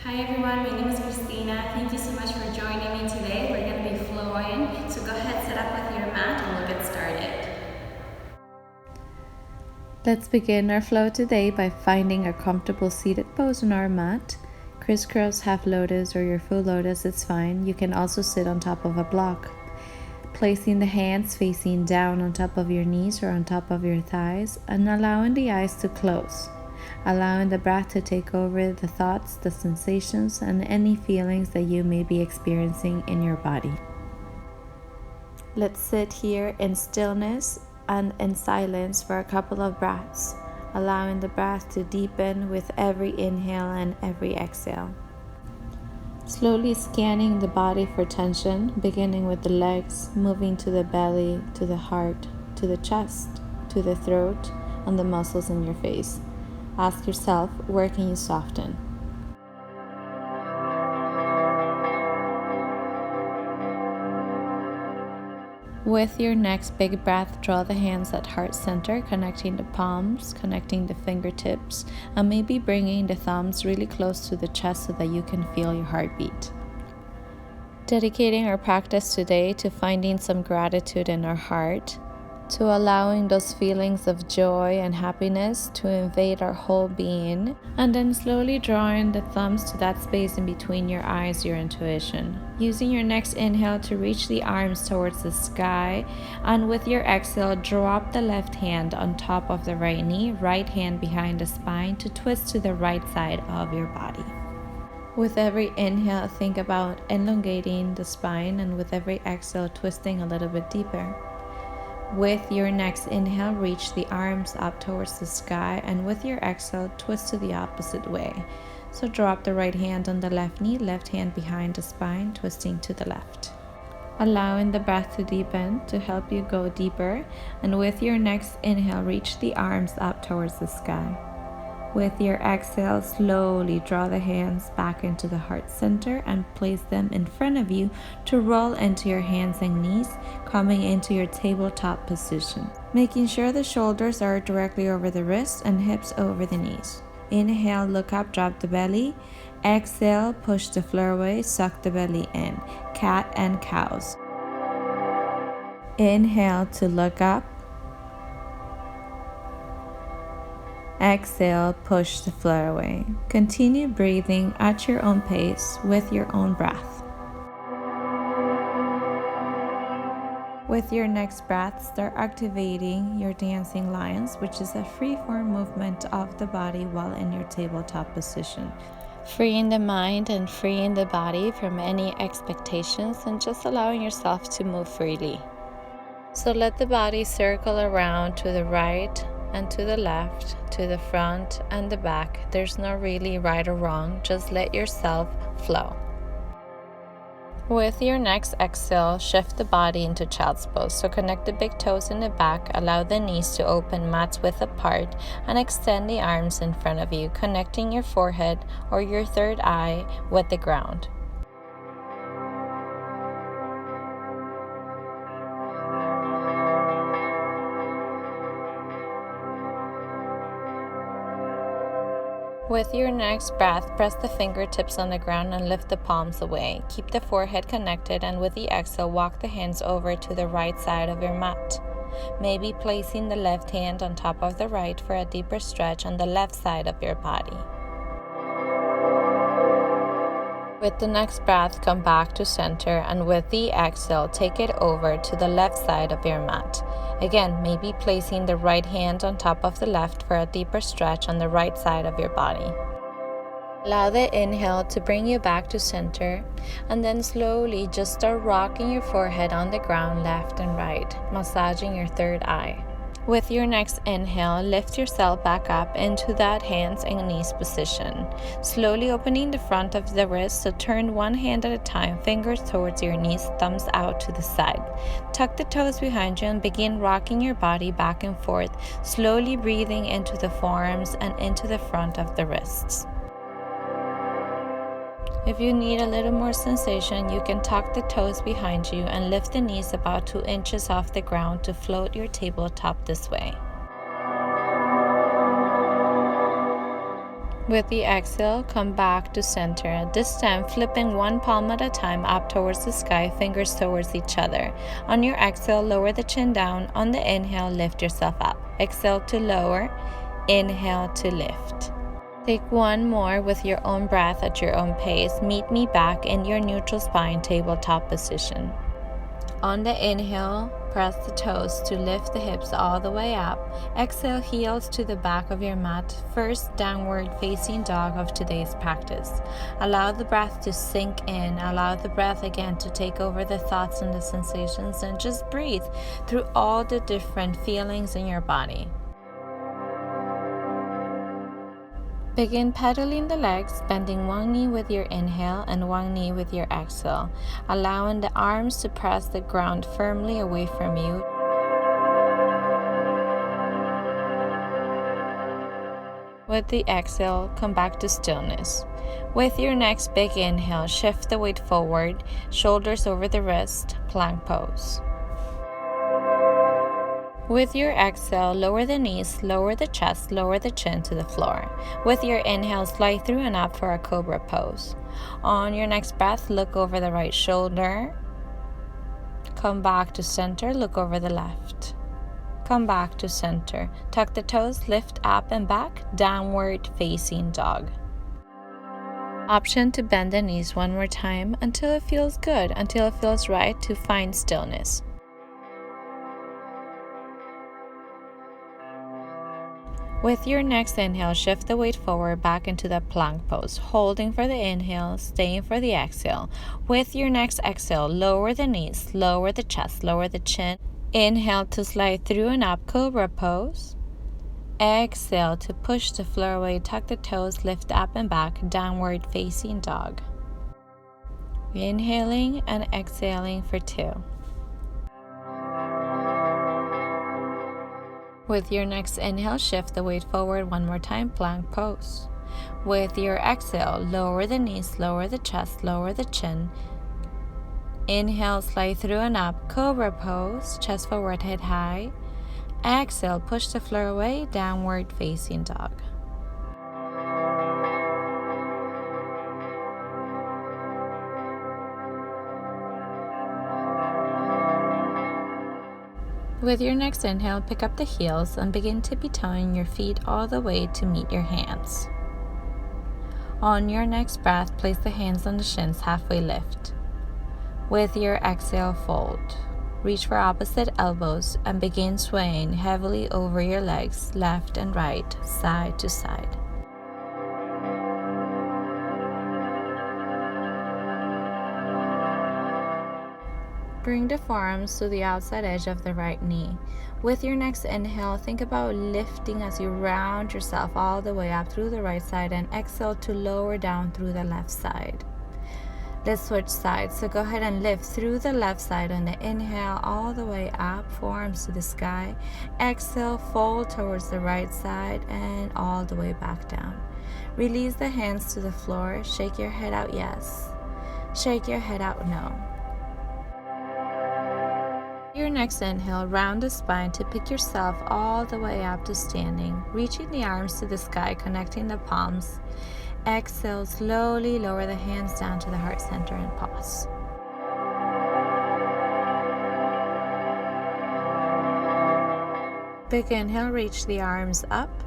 Hi everyone, my name is Christina. Thank you so much for joining me today. We're going to be flowing, so go ahead, set up with your mat and we'll get started. Let's begin our flow today by finding a comfortable seated pose on our mat. Crisscross, half lotus, or your full lotus is fine. You can also sit on top of a block. Placing the hands facing down on top of your knees or on top of your thighs and allowing the eyes to close. Allowing the breath to take over the thoughts, the sensations, and any feelings that you may be experiencing in your body. Let's sit here in stillness and in silence for a couple of breaths, allowing the breath to deepen with every inhale and every exhale. Slowly scanning the body for tension, beginning with the legs, moving to the belly, to the heart, to the chest, to the throat, and the muscles in your face. Ask yourself, where can you soften? With your next big breath, draw the hands at heart center, connecting the palms, connecting the fingertips, and maybe bringing the thumbs really close to the chest so that you can feel your heartbeat. Dedicating our practice today to finding some gratitude in our heart, to allowing those feelings of joy and happiness to invade our whole being, and then slowly drawing the thumbs to that space in between your eyes, your intuition. Using your next inhale to reach the arms towards the sky, and with your exhale, drop the left hand on top of the right knee, right hand behind the spine to twist to the right side of your body. With every inhale, think about elongating the spine, and with every exhale, twisting a little bit deeper. With your next inhale, reach the arms up towards the sky, and with your exhale, twist to the opposite way. So drop the right hand on the left knee, left hand behind the spine, twisting to the left. Allowing the breath to deepen to help you go deeper, and with your next inhale, reach the arms up towards the sky. With your exhale, slowly draw the hands back into the heart center and place them in front of you to roll into your hands and knees, coming into your tabletop position. Making sure the shoulders are directly over the wrists and hips over the knees. Inhale, look up, drop the belly. Exhale, push the floor away, suck the belly in. Cat and cows. Inhale to look up. Exhale, push the floor away. Continue breathing at your own pace with your own breath. With your next breath, start activating your dancing lines, which is a free-form movement of the body while in your tabletop position. Freeing the mind and freeing the body from any expectations and just allowing yourself to move freely. So let the body circle around to the right and to the left, to the front and the back. There's no really right or wrong, just let yourself flow. With your next exhale, shift the body into child's pose. So connect the big toes in the back, allow the knees to open mat's width apart, and extend the arms in front of you, connecting your forehead or your third eye with the ground. With your next breath, press the fingertips on the ground and lift the palms away. Keep the forehead connected, and with the exhale, walk the hands over to the right side of your mat. Maybe placing the left hand on top of the right for a deeper stretch on the left side of your body. With the next breath, come back to center, and with the exhale, take it over to the left side of your mat. Again, maybe placing the right hand on top of the left for a deeper stretch on the right side of your body. Allow the inhale to bring you back to center, and then slowly just start rocking your forehead on the ground left and right, massaging your third eye. With your next inhale, lift yourself back up into that hands and knees position. Slowly opening the front of the wrist, so turn one hand at a time, fingers towards your knees, thumbs out to the side. Tuck the toes behind you and begin rocking your body back and forth, slowly breathing into the forearms and into the front of the wrists. If you need a little more sensation, you can tuck the toes behind you and lift the knees about 2 inches off the ground to float your tabletop this way. With the exhale, come back to center. This time, flipping one palm at a time up towards the sky, fingers towards each other. On your exhale, lower the chin down. On the inhale, lift yourself up. Exhale to lower. Inhale to lift. Take one more with your own breath at your own pace. Meet me back in your neutral spine tabletop position. On the inhale, press the toes to lift the hips all the way up. Exhale, heels to the back of your mat. First downward facing dog of today's practice. Allow the breath to sink in. Allow the breath again to take over the thoughts and the sensations, and just breathe through all the different feelings in your body. Begin pedaling the legs, bending one knee with your inhale and one knee with your exhale, allowing the arms to press the ground firmly away from you. With the exhale, come back to stillness. With your next big inhale, shift the weight forward, shoulders over the wrist, plank pose. With your exhale, lower the knees, lower the chest, lower the chin to the floor. With your inhale, slide through and up for a cobra pose. On your next breath, look over the right shoulder. Come back to center, look over the left. Come back to center. Tuck the toes, lift up and back, downward facing dog. Option to bend the knees one more time until it feels good, until it feels right to find stillness. With your next inhale, shift the weight forward back into the plank pose, holding for the inhale, staying for the exhale. With your next exhale, lower the knees, lower the chest, lower the chin. Inhale to slide through and up, cobra pose. Exhale to push the floor away, tuck the toes, lift up and back, downward facing dog. Inhaling and exhaling for 2. With your next inhale, shift the weight forward one more time, plank pose. With your exhale, lower the knees, lower the chest, lower the chin. Inhale, slide through and up, cobra pose, chest forward, head high. Exhale, push the floor away, downward facing dog. With your next inhale, pick up the heels and begin tippy-toeing your feet all the way to meet your hands. On your next breath, place the hands on the shins, halfway lift. With your exhale, fold. Reach for opposite elbows and begin swaying heavily over your legs, left and right, side to side. Bring the forearms to the outside edge of the right knee. With your next inhale, think about lifting as you round yourself all the way up through the right side, and exhale to lower down through the left side. Let's switch sides. So go ahead and lift through the left side on the inhale all the way up, forearms to the sky. Exhale, fold towards the right side and all the way back down. Release the hands to the floor. Shake your head out yes. Shake your head out no. Your next inhale, round the spine to pick yourself all the way up to standing, reaching the arms to the sky, connecting the palms. Exhale, slowly lower the hands down to the heart center and pause. Big inhale, reach the arms up.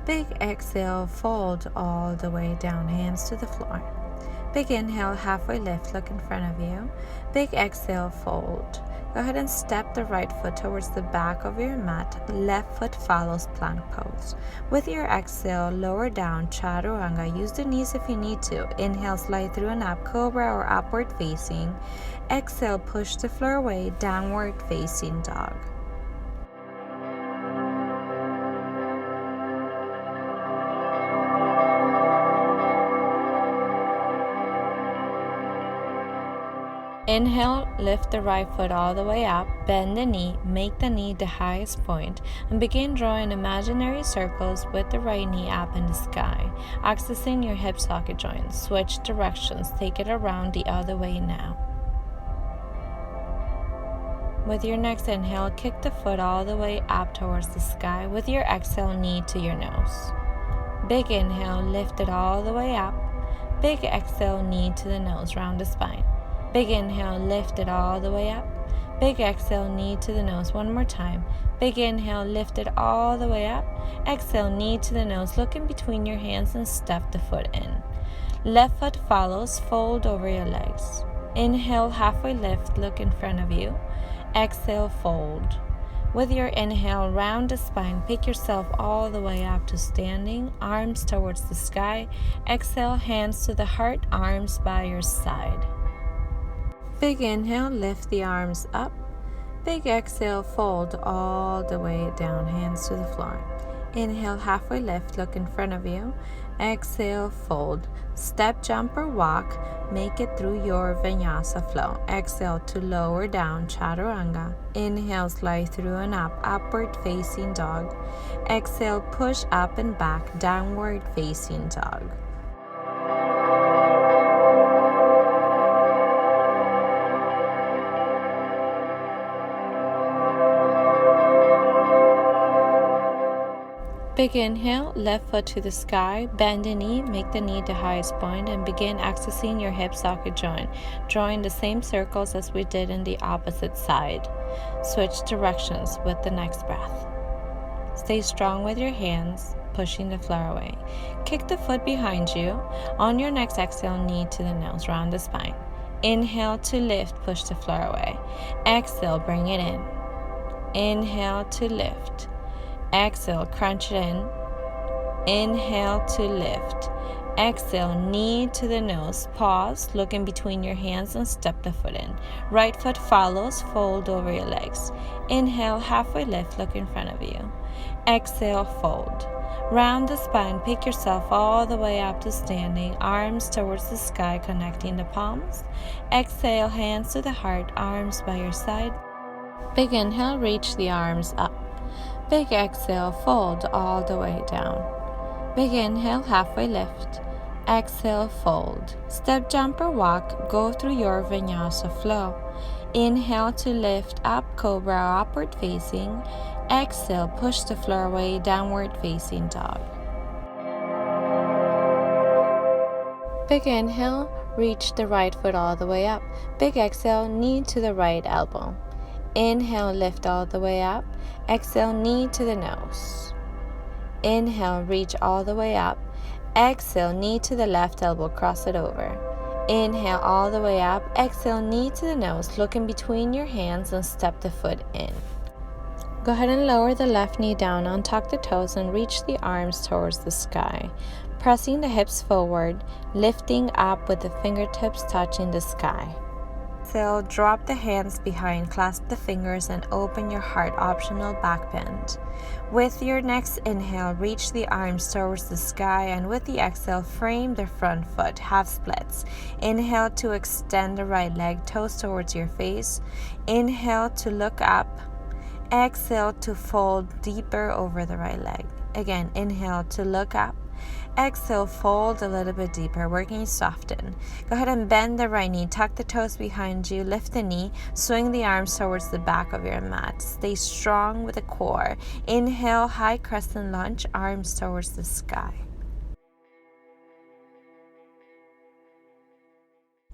Big exhale, fold all the way down, hands to the floor. Big inhale, halfway lift, look in front of you. Big exhale, fold. Go ahead and step the right foot towards the back of your mat. Left foot follows plank pose. With your exhale, lower down, chaturanga. Use the knees if you need to. Inhale, slide through and up, cobra or upward facing. Exhale, push the floor away, downward facing dog. Inhale, lift the right foot all the way up, bend the knee, make the knee the highest point, and begin drawing imaginary circles with the right knee up in the sky, accessing your hip socket joints. Switch directions, take it around the other way now. With your next inhale, kick the foot all the way up towards the sky. With your exhale, knee to your nose. Big inhale, lift it all the way up. Big exhale, knee to the nose, round the spine. Big inhale, lift it all the way up. Big exhale, knee to the nose. One more time. Big inhale, lift it all the way up. Exhale, knee to the nose. Look in between your hands and step the foot in. Left foot follows, fold over your legs. Inhale, halfway lift, look in front of you. Exhale, fold. With your inhale, round the spine, pick yourself all the way up to standing, arms towards the sky. Exhale, hands to the heart, arms by your side. Big inhale, lift the arms up. Big exhale, fold all the way down, hands to the floor. Inhale, halfway lift, look in front of you. Exhale, fold. Step, jump, or walk. Make it through your Vinyasa Flow. Exhale to lower down, Chaturanga. Inhale, slide through and up, upward facing dog. Exhale, push up and back, downward facing dog. Big inhale, left foot to the sky, bend the knee, make the knee the highest point, and begin accessing your hip socket joint, drawing the same circles as we did in the opposite side. Switch directions with the next breath. Stay strong with your hands, pushing the floor away. Kick the foot behind you. On your next exhale, knee to the nose, round the spine. Inhale to lift, push the floor away. Exhale, bring it in. Inhale to lift. Exhale, crunch it in. Inhale to lift. Exhale, knee to the nose. Pause, look in between your hands and step the foot in. Right foot follows, fold over your legs. Inhale, halfway lift, look in front of you. Exhale, fold. Round the spine, pick yourself all the way up to standing, arms towards the sky, connecting the palms. Exhale, hands to the heart, arms by your side. Big inhale, reach the arms up. Big exhale, fold all the way down. Big inhale, halfway lift. Exhale, fold. Step, jump, or walk, go through your Vinyasa Flow. Inhale to lift up, cobra, upward facing. Exhale, push the floor away, downward facing dog. Big inhale, reach the right foot all the way up. Big exhale, knee to the right elbow. Inhale, lift all the way up. Exhale, knee to the nose. Inhale, reach all the way up. Exhale, knee to the left elbow, cross it over. Inhale all the way up. Exhale, knee to the nose. Look in between your hands and step the foot in. Go ahead and lower the left knee down, untuck the toes, and reach the arms towards the sky. Pressing the hips forward, lifting up with the fingertips touching the sky. Exhale, drop the hands behind, clasp the fingers, and open your heart, optional back bend. With your next inhale, reach the arms towards the sky, and with the exhale, frame the front foot, half splits. Inhale to extend the right leg, toes towards your face. Inhale to look up. Exhale to fold deeper over the right leg. Again, inhale to look up. Exhale, fold a little bit deeper, working to soften. Go ahead and bend the right knee, tuck the toes behind you, lift the knee, swing the arms towards the back of your mat. Stay strong with the core. Inhale, high crescent lunge, arms towards the sky.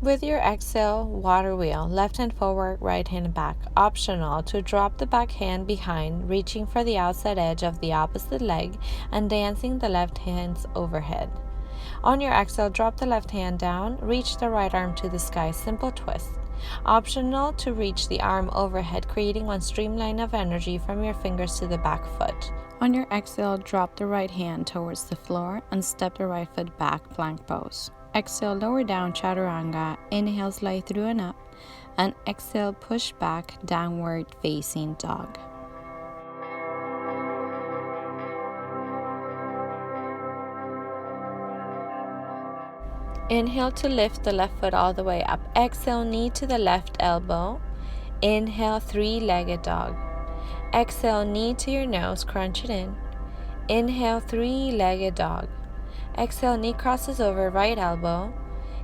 With your exhale, water wheel, left hand forward, right hand back. Optional to drop the back hand behind, reaching for the outside edge of the opposite leg and dancing the left hands overhead. On your exhale, drop the left hand down, reach the right arm to the sky, simple twist. Optional to reach the arm overhead, creating one streamline of energy from your fingers to the back foot. On your exhale, drop the right hand towards the floor and step the right foot back, plank pose. Exhale, lower down, Chaturanga. Inhale, slide through and up. And exhale, push back, downward facing dog. Inhale to lift the left foot all the way up. Exhale, knee to the left elbow. Inhale, three-legged dog. Exhale, knee to your nose, crunch it in. Inhale, three-legged dog. Exhale, knee crosses over right elbow.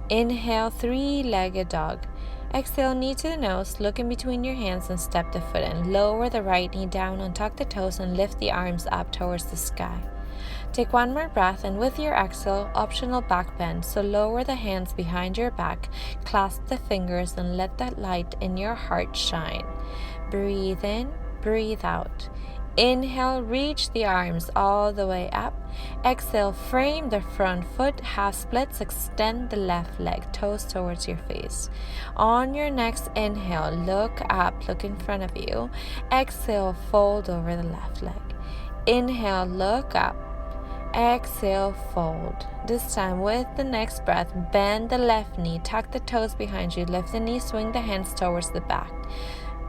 Inhale, three-legged dog. Exhale, knee to the nose, look in between your hands and step the foot in. Lower the right knee down, untuck the toes, and lift the arms up towards the sky. Take one more breath, and with your exhale, optional back bend. So lower the hands behind your back, clasp the fingers, and let that light in your heart shine. Breathe in, breathe out. Inhale, reach the arms all the way up. Exhale, frame the front foot, half splits, extend the left leg, toes towards your face. On your next inhale, look up, look in front of you. Exhale, fold over the left leg. Inhale, look up. Exhale, fold. This time with the next breath, bend the left knee, tuck the toes behind you, lift the knee, swing the hands towards the back.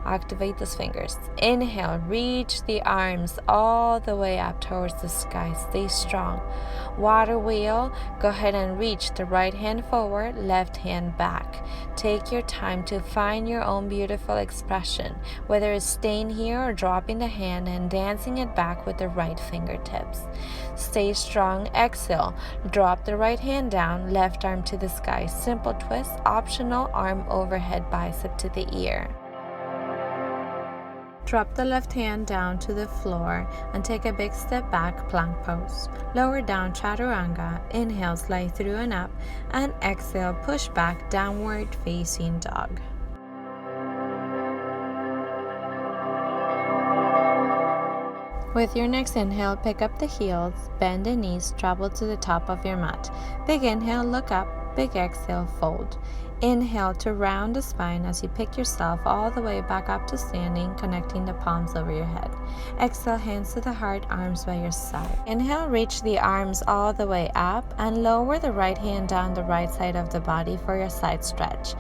Activate those fingers. Inhale, reach the arms all the way up towards the sky. Stay strong. Water wheel, go ahead and reach the right hand forward, left hand back. Take your time to find your own beautiful expression, whether it's staying here or dropping the hand and dancing it back with the right fingertips. Stay strong. Exhale, drop the right hand down, left arm to the sky. Simple twist, optional arm overhead, bicep to the ear. Drop the left hand down to the floor and take a big step back, plank pose. Lower down, chaturanga. Inhale, slide through and up, and exhale, push back, downward facing dog. With your next inhale, pick up the heels, bend the knees, travel to the top of your mat. Big inhale, look up, big exhale, fold. Inhale to round the spine as you pick yourself all the way back up to standing, connecting the palms over your head. Exhale, hands to the heart, arms by your side. Inhale, reach the arms all the way up and lower the right hand down the right side of the body for your side stretch,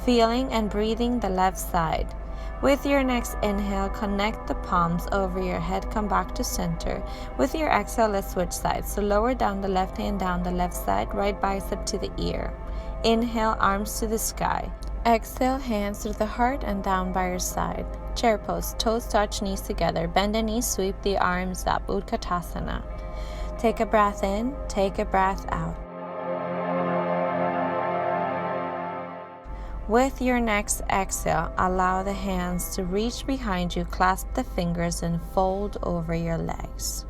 feeling and breathing the left side. With your next inhale, connect the palms over your head, come back to center. With your exhale, let's switch sides. So lower down the left hand down the left side, right bicep to the ear. Inhale, arms to the sky. Exhale, hands to the heart and down by your side. Chair pose, toes touch, knees together. Bend the knees, sweep the arms up, Utkatasana. Take a breath in, take a breath out. With your next exhale, allow the hands to reach behind you, clasp the fingers, and fold over your legs.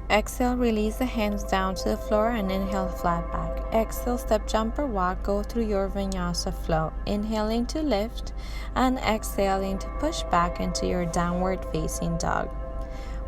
Exhale, release the hands down to the floor and inhale, flat back. Exhale, step, jump or walk, go through your Vinyasa Flow. Inhaling to lift and exhaling to push back into your downward facing dog.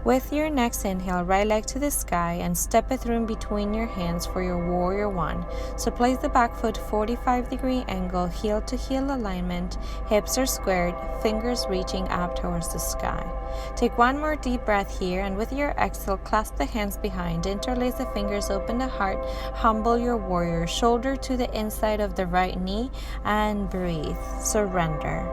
With your next inhale, right leg to the sky and step it through in between your hands for your warrior one. So place the back foot 45-degree angle, heel to heel alignment, hips are squared, fingers reaching up towards the sky. Take one more deep breath here, and with your exhale, clasp the hands behind, interlace the fingers, open the heart, humble your warrior, shoulder to the inside of the right knee, and breathe. Surrender.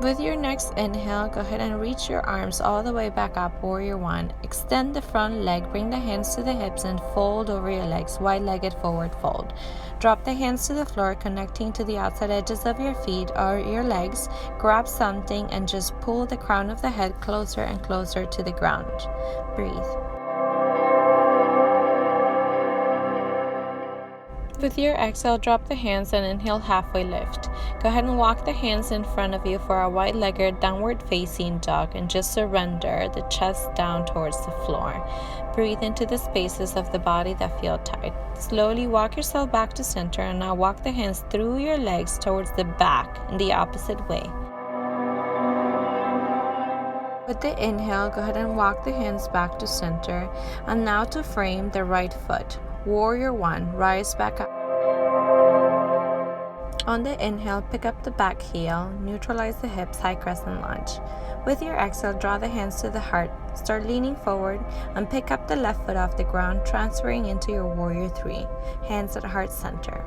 With your next inhale, go ahead and reach your arms all the way back up, warrior one. Extend the front leg, bring the hands to the hips and fold over your legs, wide-legged forward fold. Drop the hands to the floor, connecting to the outside edges of your feet or your legs. Grab something and just pull the crown of the head closer and closer to the ground. Breathe. With your exhale, drop the hands and inhale, halfway lift. Go ahead and walk the hands in front of you for a wide-legged downward facing dog and just surrender the chest down towards the floor. Breathe into the spaces of the body that feel tight. Slowly walk yourself back to center and now walk the hands through your legs towards the back in the opposite way. With the inhale, go ahead and walk the hands back to center and now to frame the right foot. Warrior one, rise back up. On the inhale, pick up the back heel, neutralize the hips, high crescent lunge. With your exhale, draw the hands to the heart, start leaning forward, and pick up the left foot off the ground, transferring into your warrior three, hands at heart center.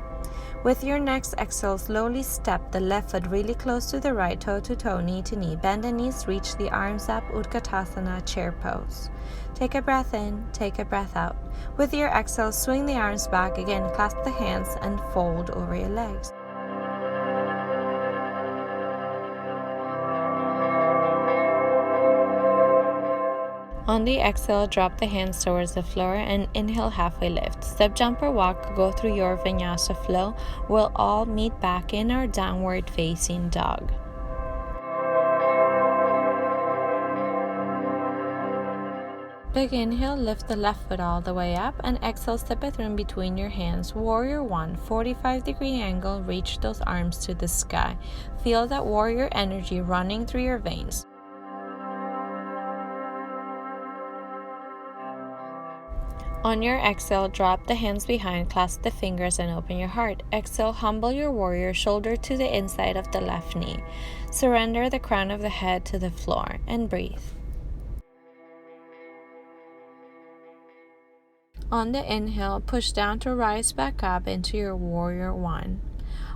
With your next exhale, slowly step the left foot really close to the right, toe to toe, knee to knee. Bend the knees, reach the arms up, Utkatasana, chair pose. Take a breath in, take a breath out. With your exhale, swing the arms back again, clasp the hands and fold over your legs. On the exhale, drop the hands towards the floor and inhale, halfway lift. Step, jump, or walk, go through your Vinyasa Flow. We'll all meet back in our downward facing dog. Big inhale, lift the left foot all the way up, and exhale, step it through in between your hands. Warrior 1, 45-degree angle, reach those arms to the sky. Feel that warrior energy running through your veins. On your exhale, drop the hands behind, clasp the fingers, and open your heart. Exhale, humble your warrior, shoulder to the inside of the left knee. Surrender the crown of the head to the floor, and breathe. On the inhale, push down to rise back up into your warrior 1.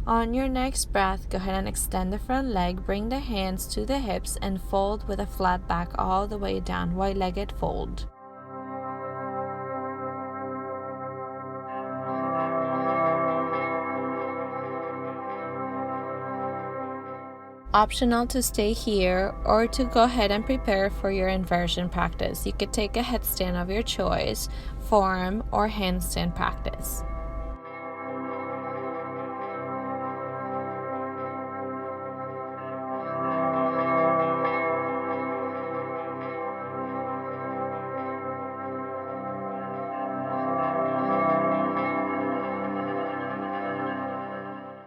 On your next breath, go ahead and extend the front leg, bring the hands to the hips, and fold with a flat back all the way down, wide-legged fold. Optional to stay here or to go ahead and prepare for your inversion practice. You could take a headstand of your choice, form, or handstand practice.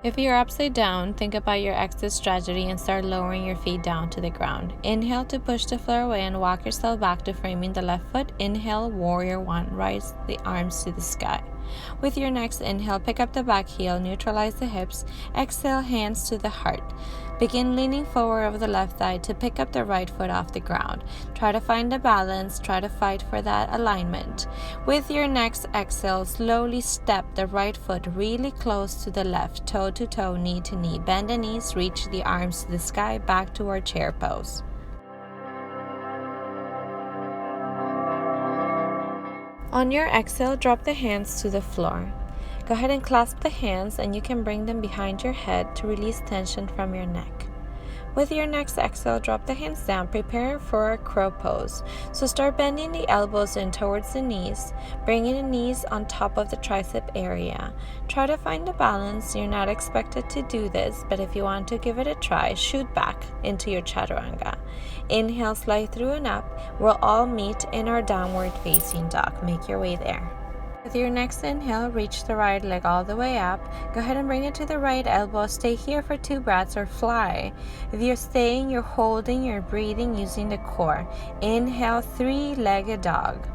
If you're upside down, think about your exit strategy and start lowering your feet down to the ground. Inhale to push the floor away and walk yourself back to framing the left foot. Inhale, warrior 1, rise the arms to the sky. With your next inhale, pick up the back heel, neutralize the hips. Exhale, hands to the heart. Begin leaning forward over the left thigh to pick up the right foot off the ground. Try to find a balance, try to fight for that alignment. With your next exhale, slowly step the right foot really close to the left, toe to toe, knee to knee. Bend the knees, reach the arms to the sky, back to our chair pose. On your exhale, drop the hands to the floor. Go ahead and clasp the hands, and you can bring them behind your head to release tension from your neck. With your next exhale, drop the hands down, prepare for a crow pose. So start bending the elbows in towards the knees, bringing the knees on top of the tricep area. Try to find a balance. You're not expected to do this, but if you want to give it a try, shoot back into your chaturanga. Inhale, slide through and up. We'll all meet in our downward facing dog. Make your way there. With your next inhale, reach the right leg all the way up. Go ahead and bring it to the right elbow. Stay here for 2 breaths or fly. If you're staying, you're holding, you're breathing using the core. Inhale, 3-legged dog.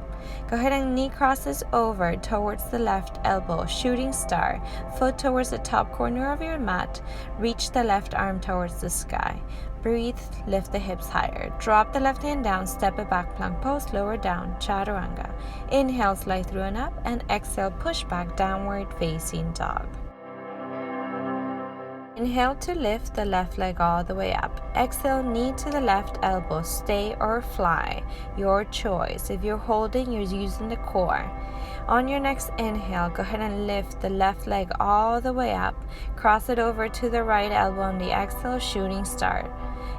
Go ahead and knee crosses over towards the left elbow, shooting star. Foot towards the top corner of your mat. Reach the left arm towards the sky. Breathe, lift the hips higher. Drop the left hand down, step it back, plank pose, lower down, chaturanga. Inhale, slide through and up, and exhale, push back, downward facing dog. Inhale to lift the left leg all the way up. Exhale, knee to the left elbow, stay or fly, your choice. If you're holding, you're using the core. On your next inhale, go ahead and lift the left leg all the way up. Cross it over to the right elbow on the exhale, shooting star.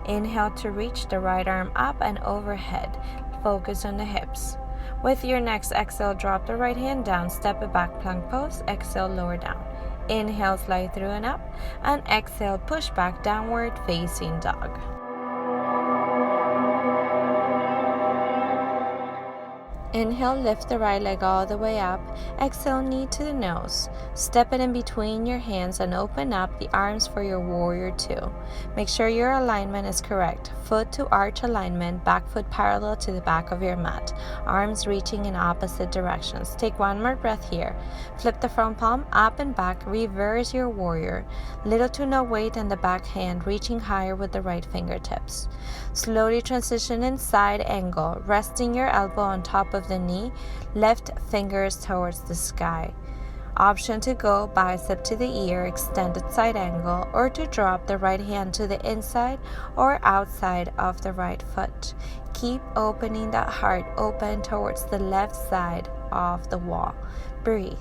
Inhale to reach the right arm up and overhead. Focus on the hips. With your next exhale, drop the right hand down, step it back, plank pose. Exhale, lower down. Inhale, slide through and up, and exhale, push back, downward facing dog. Inhale, lift the right leg all the way up. Exhale, knee to the nose. Step it in between your hands and open up the arms for your warrior 2. Make sure your alignment is correct. Foot to arch alignment, back foot parallel to the back of your mat. Arms reaching in opposite directions. Take 1 more breath here. Flip the front palm up and back. Reverse your warrior. Little to no weight in the back hand, reaching higher with the right fingertips. Slowly transition in side angle, resting your elbow on top of the knee, left fingers towards the sky. Option to go bicep to the ear, extended side angle, or to drop the right hand to the inside or outside of the right foot. Keep opening that heart open towards the left side of the wall. Breathe.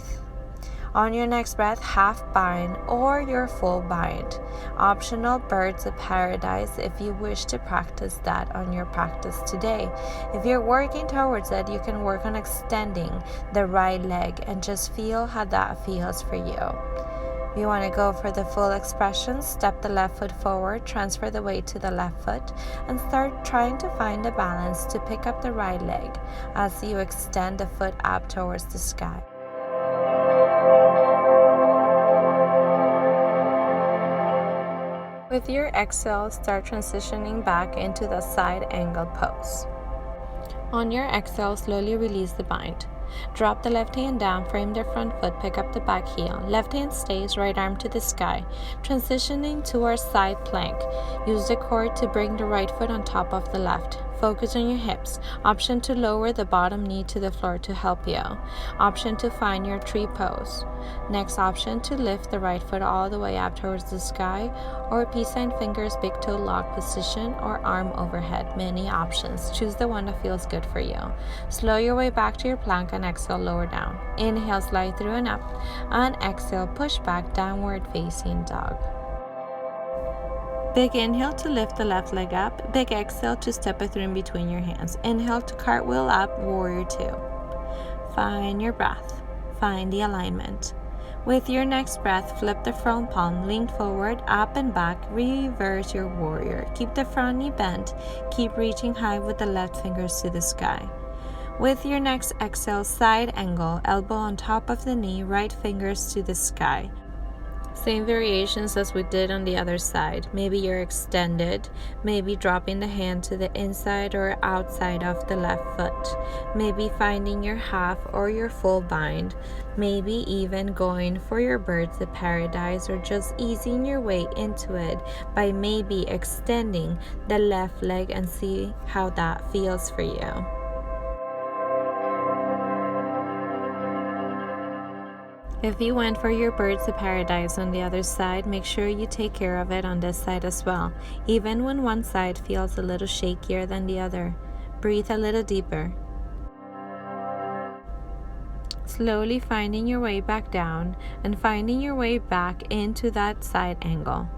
On your next breath, half bind or your full bind. Optional birds of paradise if you wish to practice that on your practice today. If you're working towards it, you can work on extending the right leg and just feel how that feels for you. If you want to go for the full expression, step the left foot forward, transfer the weight to the left foot, and start trying to find a balance to pick up the right leg as you extend the foot up towards the sky. With your exhale, start transitioning back into the side angle pose. On your exhale, slowly release the bind. Drop the left hand down, frame the front foot, pick up the back heel. Left hand stays, right arm to the sky. Transitioning to our side plank. Use the core to bring the right foot on top of the left. Focus on your hips. Option to lower the bottom knee to the floor to help you. Option to find your tree pose. Next option to lift the right foot all the way up towards the sky, or peace sign fingers, big toe lock position, or arm overhead. Many options. Choose the one that feels good for you. Slow your way back to your plank and exhale, lower down. Inhale, slide through and up, and exhale, push back, downward facing dog. Big inhale to lift the left leg up. Big exhale to step it through in between your hands. Inhale to cartwheel up, warrior two. Find your breath. Find the alignment. With your next breath, flip the front palm, lean forward, up and back, reverse your warrior. Keep the front knee bent. Keep reaching high with the left fingers to the sky. With your next exhale, side angle, elbow on top of the knee, right fingers to the sky. Same variations as we did on the other side. Maybe you're extended, maybe dropping the hand to the inside or outside of the left foot, maybe finding your half or your full bind, maybe even going for your birds of paradise, or just easing your way into it by maybe extending the left leg and see how that feels for you. If you went for your birds of paradise on the other side, make sure you take care of it on this side as well, even when one side feels a little shakier than the other. Breathe a little deeper. Slowly finding your way back down and finding your way back into that side angle.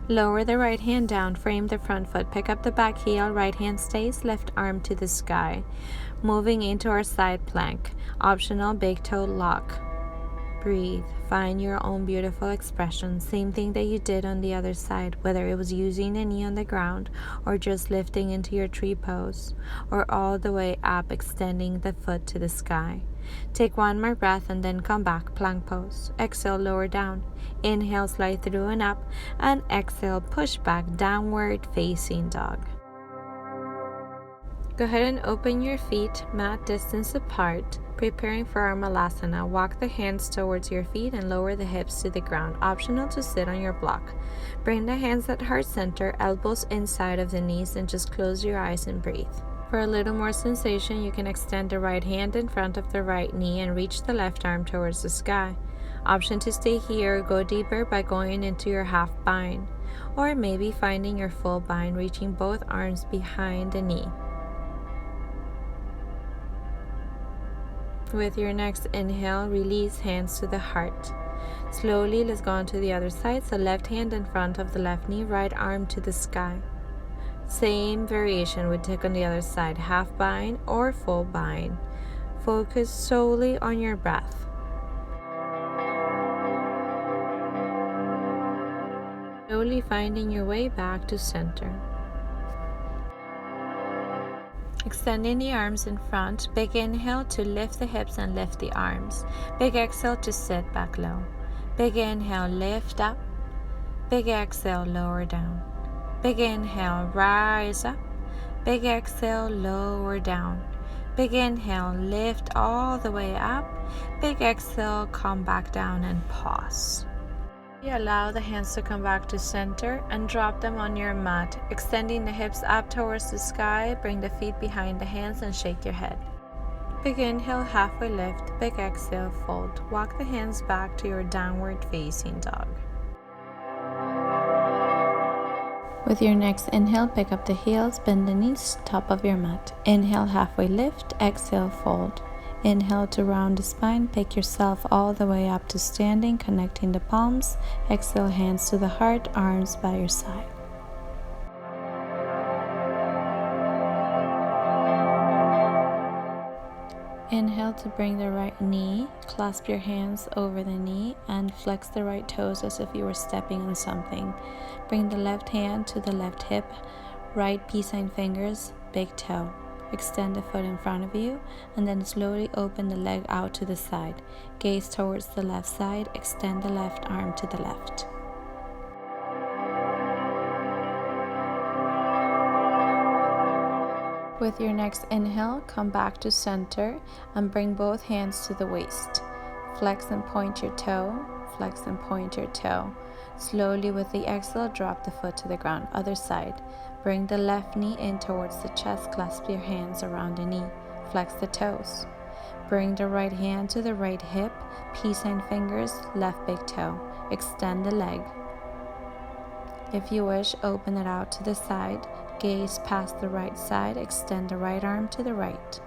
Lower the right hand down, frame the front foot, pick up the back heel, right hand stays, left arm to the sky. Moving into our side plank. Optional big toe lock. Breathe. Find your own beautiful expression. Same thing that you did on the other side, whether it was using a knee on the ground or just lifting into your tree pose, or all the way up, extending the foot to the sky. Take one more breath and then come back, plank pose. Exhale, lower down. Inhale, slide through and up, and exhale, push back, downward facing dog. Go ahead and open your feet mat distance apart, preparing for our Malasana. Walk the hands towards your feet and lower the hips to the ground. Optional to sit on your block. Bring the hands at heart center, elbows inside of the knees, and just close your eyes and breathe. For a little more sensation, you can extend the right hand in front of the right knee and reach the left arm towards the sky. Option to stay here or go deeper by going into your half bind, or maybe finding your full bind, reaching both arms behind the knee. With your next inhale, release hands to the heart. Slowly, let's go on to the other side. So left hand in front of the left knee, right arm to the sky. Same variation we took on the other side, half bind or full bind. Focus solely on your breath. Slowly finding your way back to center. Extending the arms in front. Big inhale to lift the hips and lift the arms. Big exhale to sit back low. Big inhale, lift up. Big exhale, lower down. Big inhale, rise up. Big exhale, lower down. Big inhale, lift all the way up. Big exhale, come back down and pause. Allow the hands to come back to center and drop them on your mat, extending the hips up towards the sky. Bring the feet behind the hands and shake your head. Big inhale, halfway lift. Big exhale, fold. Walk the hands back to your downward facing dog. With your next inhale, pick up the heels, bend the knees, top of your mat. Inhale, halfway lift. Exhale, fold. Inhale to round the spine, pick yourself all the way up to standing, connecting the palms. Exhale, hands to the heart, arms by your side. Inhale to bring the right knee, clasp your hands over the knee and flex the right toes as if you were stepping on something. Bring the left hand to the left hip, right peace sign fingers, big toe. Extend the foot in front of you and then slowly open the leg out to the side. Gaze towards the left side, extend the left arm to the left. With your next inhale, come back to center and bring both hands to the waist. Flex and point your toe, flex and point your toe. Slowly with the exhale, drop the foot to the ground. Other side. Bring the left knee in towards the chest, clasp your hands around the knee. Flex the toes. Bring the right hand to the right hip, peace sign fingers, left big toe. Extend the leg. If you wish, open it out to the side. Gaze past the right side, extend the right arm to the right.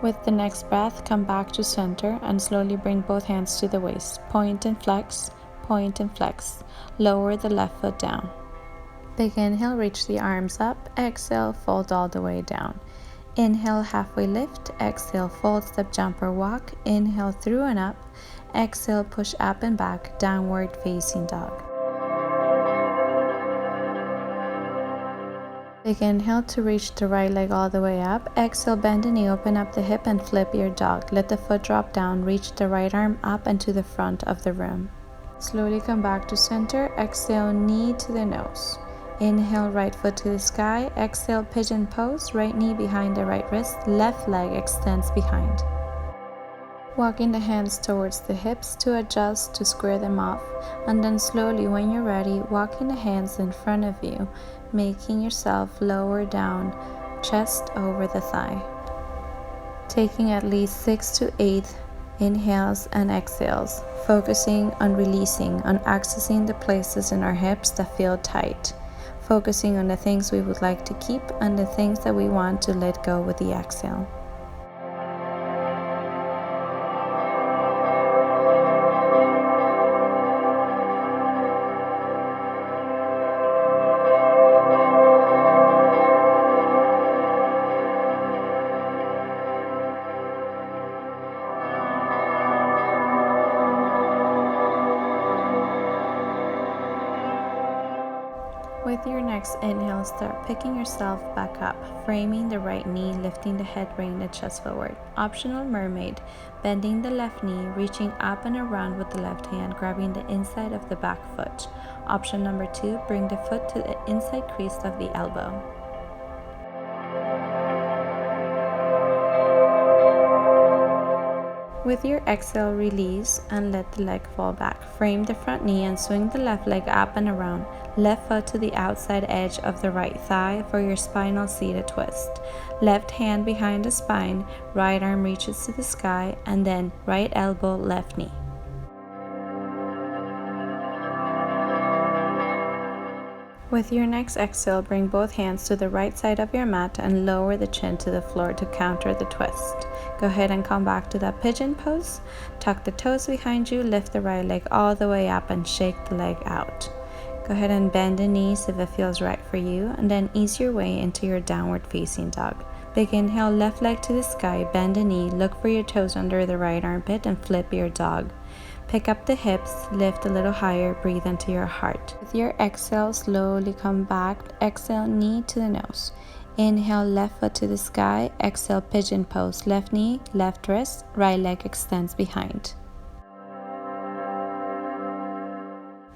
With the next breath, come back to center and slowly bring both hands to the waist. Point and flex, point and flex. Lower the left foot down. Big inhale, reach the arms up. Exhale, fold all the way down. Inhale, halfway lift. Exhale, fold, step, jump or walk. Inhale through and up. Exhale, push up and back, downward facing dog. Big inhale to reach the right leg all the way up. Exhale, bend the knee, open up the hip and flip your dog. Let the foot drop down, reach the right arm up and to the front of the room. Slowly come back to center. Exhale, knee to the nose. Inhale, right foot to the sky. Exhale, pigeon pose. Right knee behind the right wrist. Left leg extends behind. Walking the hands towards the hips to adjust, to square them off. And then slowly, when you're ready, walking the hands in front of you, making yourself lower down, chest over the thigh. Taking at least 6 to 8 inhales and exhales, focusing on releasing, on accessing the places in our hips that feel tight. Focusing on the things we would like to keep and the things that we want to let go with the exhale. With your next inhale, start picking yourself back up, framing the right knee, lifting the head, bringing the chest forward. Optional mermaid, bending the left knee, reaching up and around with the left hand, grabbing the inside of the back foot. Option number 2, bring the foot to the inside crease of the elbow. With your exhale, release and let the leg fall back. Frame the front knee and swing the left leg up and around. Left foot to the outside edge of the right thigh for your spinal seated twist. Left hand behind the spine, right arm reaches to the sky, and then right elbow, left knee. With your next exhale, bring both hands to the right side of your mat and lower the chin to the floor to counter the twist. Go ahead and come back to that pigeon pose. Tuck the toes behind you, lift the right leg all the way up and shake the leg out. Go ahead and bend the knees if it feels right for you, and then ease your way into your downward facing dog. Big inhale, left leg to the sky, bend the knee, look for your toes under the right armpit and flip your dog. Pick up the hips, lift a little higher, breathe into your heart. With your exhale, slowly come back. Exhale, knee to the nose. Inhale, left foot to the sky. Exhale, pigeon pose. Left knee, left wrist, right leg extends behind.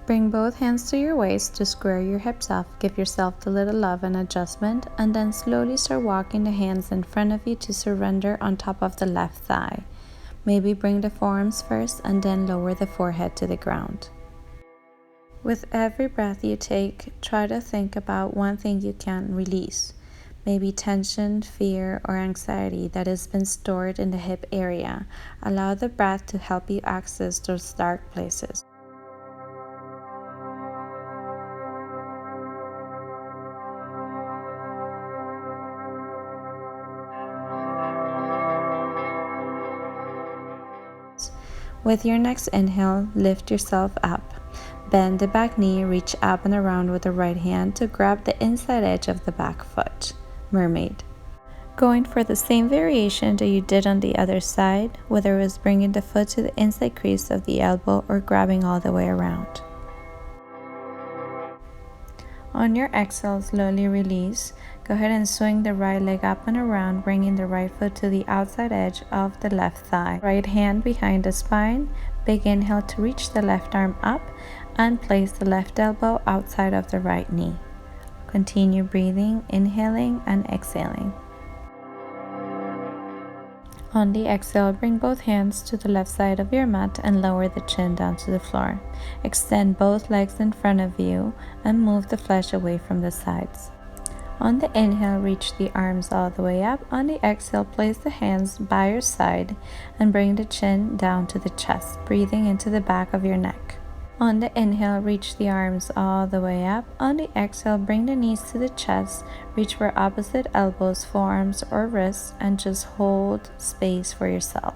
Bring both hands to your waist to square your hips off. Give yourself a little love and adjustment, and then slowly start walking the hands in front of you to surrender on top of the left thigh. Maybe bring the forearms first and then lower the forehead to the ground. With every breath you take, try to think about one thing you can release. Maybe tension, fear, or anxiety that has been stored in the hip area. Allow the breath to help you access those dark places. With your next inhale, lift yourself up. Bend the back knee, reach up and around with the right hand to grab the inside edge of the back foot. Mermaid. Going for the same variation that you did on the other side, whether it was bringing the foot to the inside crease of the elbow or grabbing all the way around. On your exhale, slowly release. Go ahead and swing the right leg up and around, bringing the right foot to the outside edge of the left thigh. Right hand behind the spine. Big inhale to reach the left arm up and place the left elbow outside of the right knee. Continue breathing, inhaling and exhaling. On the exhale, bring both hands to the left side of your mat and lower the chin down to the floor. Extend both legs in front of you and move the flesh away from the sides. On the inhale, reach the arms all the way up. On the exhale, place the hands by your side and bring the chin down to the chest, breathing into the back of your neck. On the inhale, reach the arms all the way up. On the exhale, bring the knees to the chest, reach for opposite elbows, forearms, or wrists, and just hold space for yourself.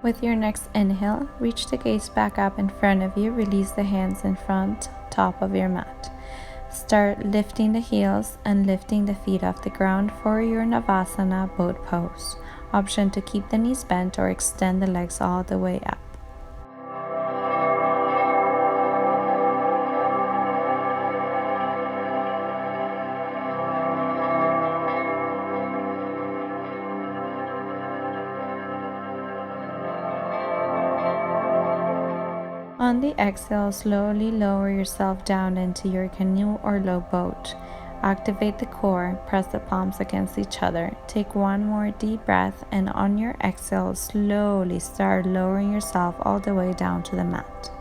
With your next inhale, reach the gaze back up in front of you, release the hands in front, top of your mat. Start lifting the heels and lifting the feet off the ground for your Navasana boat pose. Option to keep the knees bent or extend the legs all the way up. On the exhale, slowly lower yourself down into your canoe or low boat. Activate the core, press the palms against each other. Take one more deep breath, and on your exhale, slowly start lowering yourself all the way down to the mat.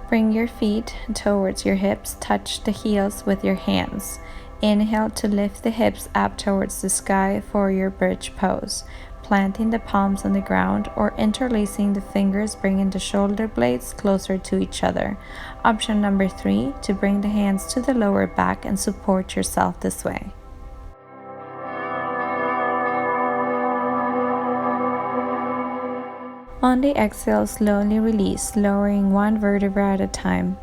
Bring your feet towards your hips, touch the heels with your hands. Inhale to lift the hips up towards the sky for your bridge pose. Planting the palms on the ground or interlacing the fingers, bringing the shoulder blades closer to each other. Option number 3, to bring the hands to the lower back and support yourself this way. On the exhale, slowly release, lowering one vertebra at a time.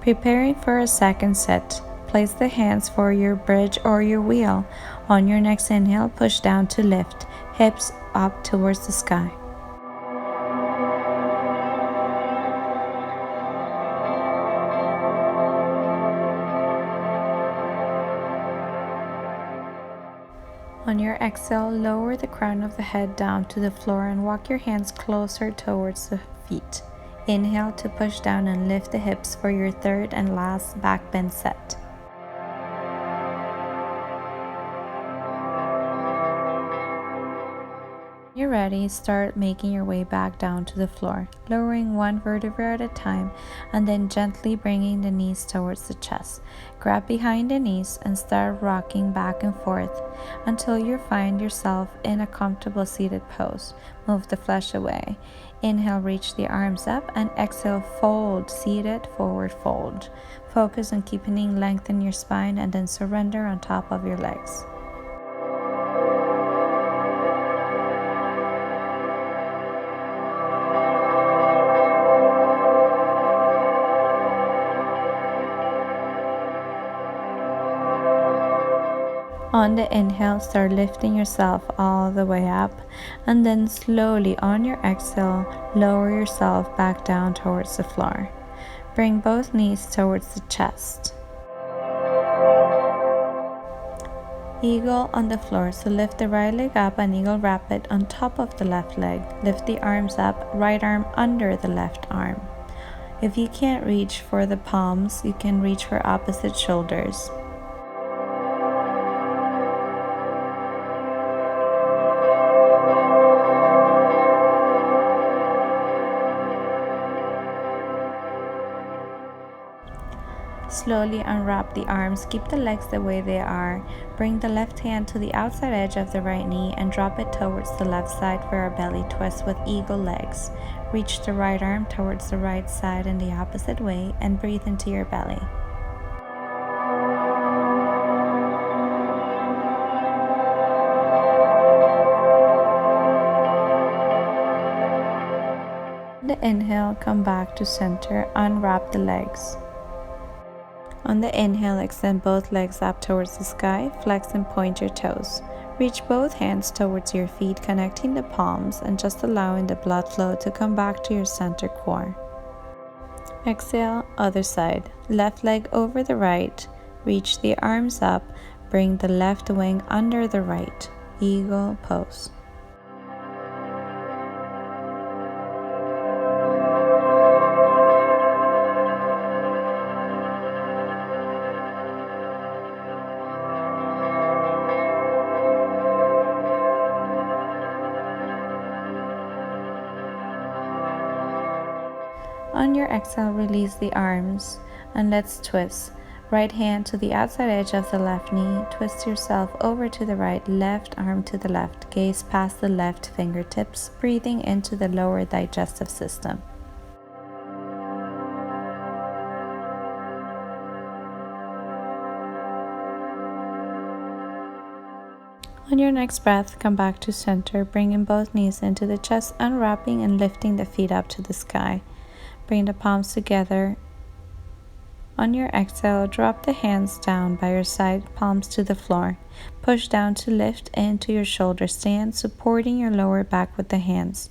Preparing for a second set. Place the hands for your bridge or your wheel. On your next inhale, push down to lift, hips up towards the sky. On your exhale, lower the crown of the head down to the floor and walk your hands closer towards the feet. Inhale to push down and lift the hips for your third and last back bend set. When you're ready, start making your way back down to the floor, lowering one vertebra at a time and then gently bringing the knees towards the chest. Grab behind the knees and start rocking back and forth until you find yourself in a comfortable seated pose. Move the flesh away. Inhale, reach the arms up, and exhale, fold, seated, forward fold. Focus on keeping length in your spine and then surrender on top of your legs. On the inhale, start lifting yourself all the way up, and then slowly on your exhale, lower yourself back down towards the floor. Bring both knees towards the chest. Eagle on the floor, so lift the right leg up and eagle wrap it on top of the left leg. Lift the arms up, right arm under the left arm. If you can't reach for the palms, you can reach for opposite shoulders. Slowly unwrap the arms, keep the legs the way they are. Bring the left hand to the outside edge of the right knee and drop it towards the left side for a belly twist with eagle legs. Reach the right arm towards the right side in the opposite way and breathe into your belly. the inhale, come back to center, unwrap the legs. On the inhale, extend both legs up towards the sky, flex and point your toes. Reach both hands towards your feet, connecting the palms and just allowing the blood flow to come back to your center core. Exhale, other side. Left leg over the right. Reach the arms up. Bring the left wing under the right. Eagle pose. On your exhale, release the arms and let's twist. Right hand to the outside edge of the left knee. Twist yourself over to the right, left arm to the left. Gaze past the left fingertips, breathing into the lower digestive system. On your next breath, come back to center, bringing both knees into the chest, unwrapping and lifting the feet up to the sky. Bring the palms together. On your exhale, drop the hands down by your side, palms to the floor. Push down to lift into your shoulder stand, supporting your lower back with the hands.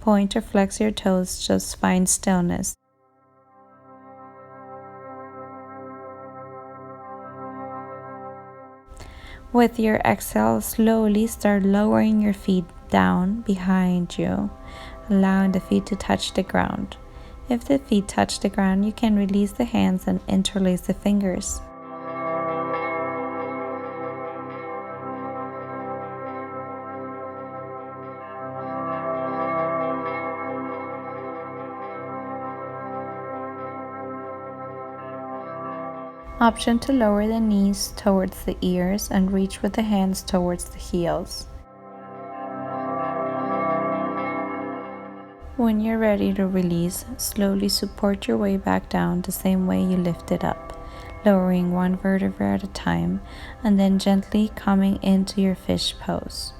Point or flex your toes, just find stillness. With your exhale, slowly start lowering your feet down behind you, allowing the feet to touch the ground. If the feet touch the ground, you can release the hands and interlace the fingers. Option to lower the knees towards the ears and reach with the hands towards the heels. When you're ready to release, slowly support your way back down the same way you lifted up, lowering one vertebra at a time, and then gently coming into your fish pose.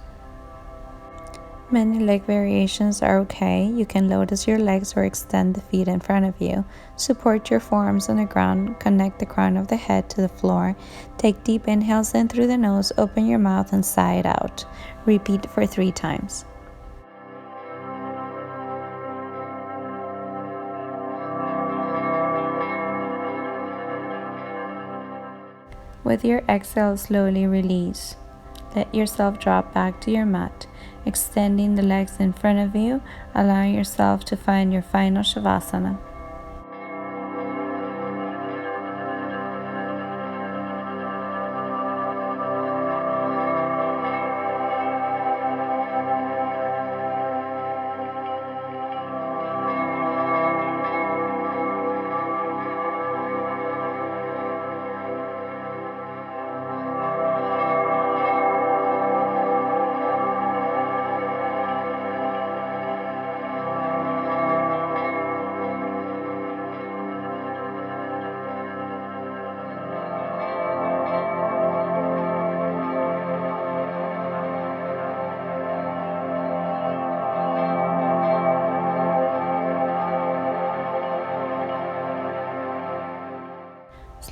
Many leg variations are okay. You can lotus your legs or extend the feet in front of you. Support your forearms on the ground, connect the crown of the head to the floor. Take deep inhales in through the nose, open your mouth and sigh it out. Repeat for 3 times. With your exhale, slowly release. Let yourself drop back to your mat, extending the legs in front of you, allowing yourself to find your final Shavasana.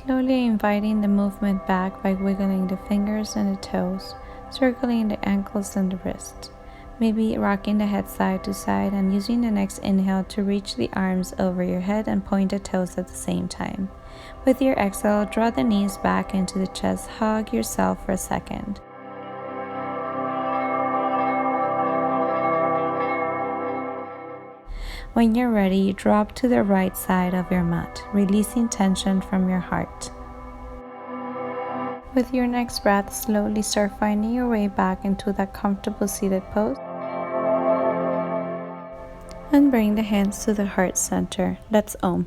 Slowly inviting the movement back by wiggling the fingers and the toes, circling the ankles and the wrists. Maybe rocking the head side to side and using the next inhale to reach the arms over your head and point the toes at the same time. With your exhale, draw the knees back into the chest, hug yourself for a second. When you're ready, drop to the right side of your mat, releasing tension from your heart. With your next breath, slowly start finding your way back into that comfortable seated pose. And bring the hands to the heart center. Let's Om.